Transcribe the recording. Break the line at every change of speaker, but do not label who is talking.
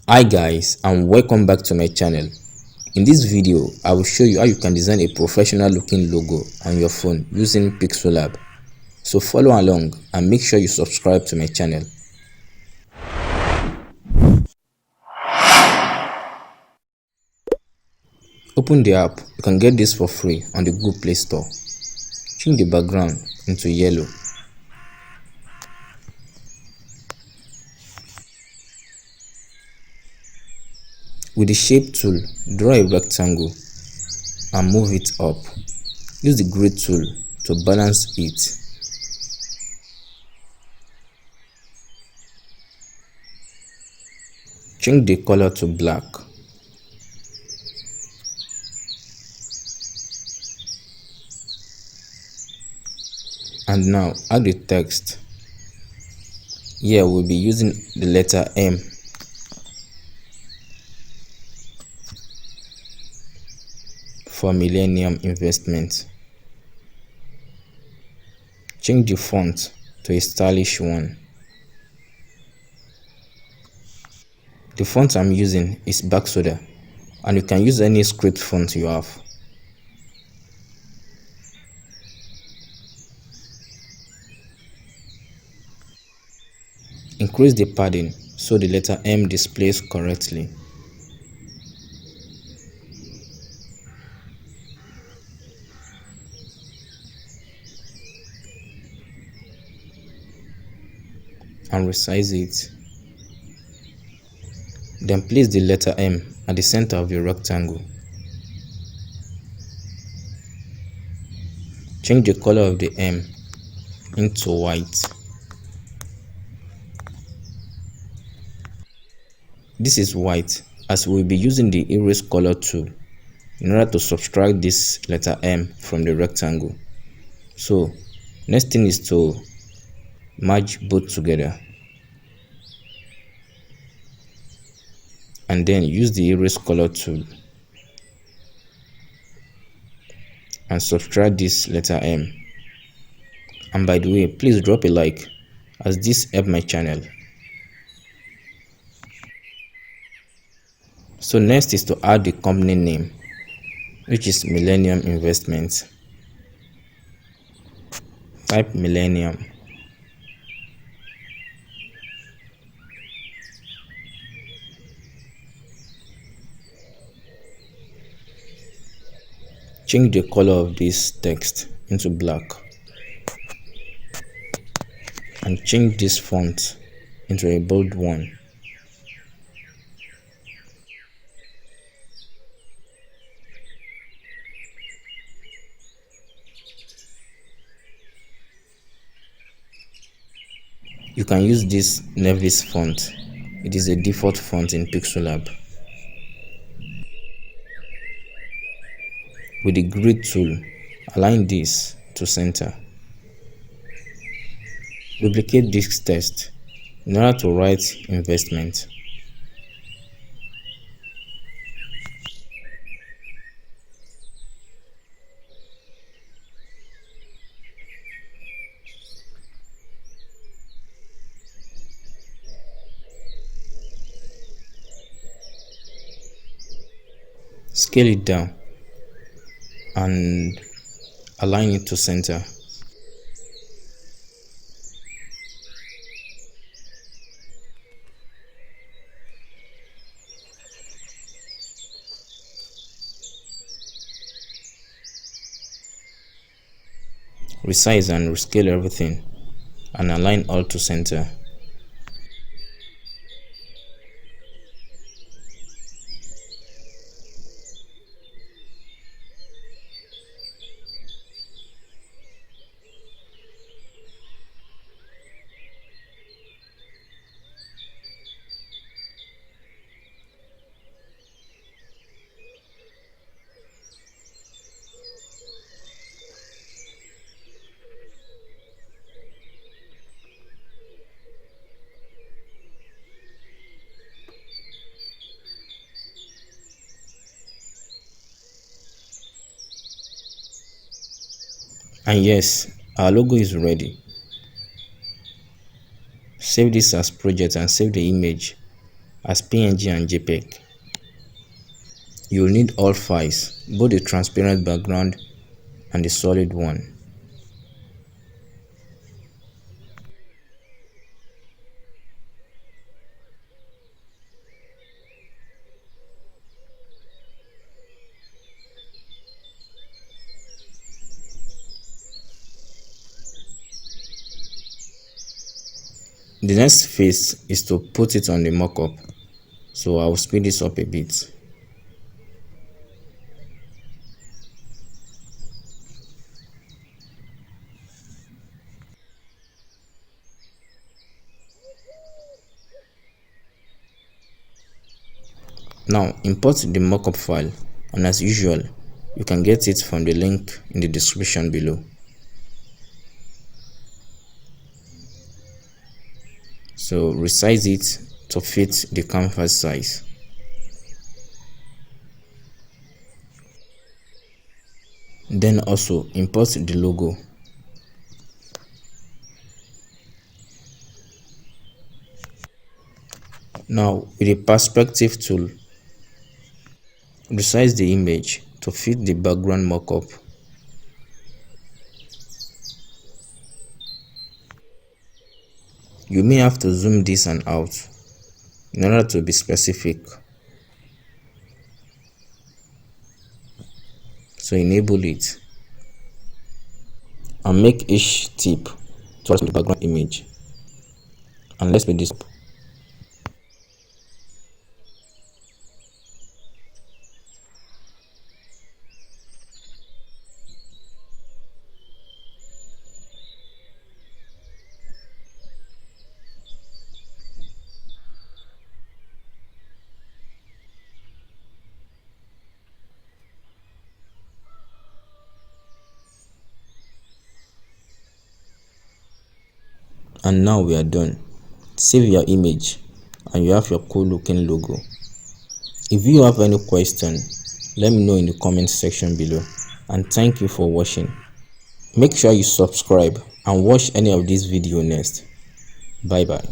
Hi guys, and welcome back to my channel. In this video I will show you how you can design a professional looking logo on your phone using Pixellab. So follow along and make sure you subscribe to my channel. Open the app. You can get this for free on the Google Play Store. Change the background into yellow. With the shape tool, draw a rectangle and move it up. Use the grid tool to balance it. Change the color to black. And now add the text. Here we'll be using the letter M. For Millennium Investment. Change the font to a stylish one. The font I'm using is Soda, and you can use any script font you have. Increase the padding so the letter M displays correctly. And resize it. Then place the letter M at the center of the rectangle. Change the color of the M into white. This is white as we'll be using the erase color tool in order to subtract this letter M from the rectangle. So next thing is to merge both together and then use the erase color tool and subtract this letter M. And by the way, please drop a like as this helps my channel. So next is to add the company name, which is Millennium Investment. Type Millennium. Change the color of this text into black and change this font into a bold one. You can use this Nevis font. It is a default font in Pixellab. With the grid tool, align this to center. Duplicate this text in order to write investment. Scale it down and align it to center. Resize and rescale everything and align all to center. And yes, our logo is ready. Save this as project and save the image as PNG and JPEG. You will need all files, both the transparent background and the solid one. The next phase is to put it on the mockup, so I will speed this up a bit. Now import the mockup file, and as usual, you can get it from the link in the description below. So resize it to fit the canvas size. Then also import the logo. Now with the perspective tool, resize the image to fit the background mockup. You may have to zoom this and out in order to be specific. So enable it and make each tip towards the background image. And let's speed this up. And now we are done. Save your image and you have your cool looking logo. If you have any question, let me know in the comment section below, and thank you for watching. Make sure you subscribe and watch any of these videos next. Bye bye.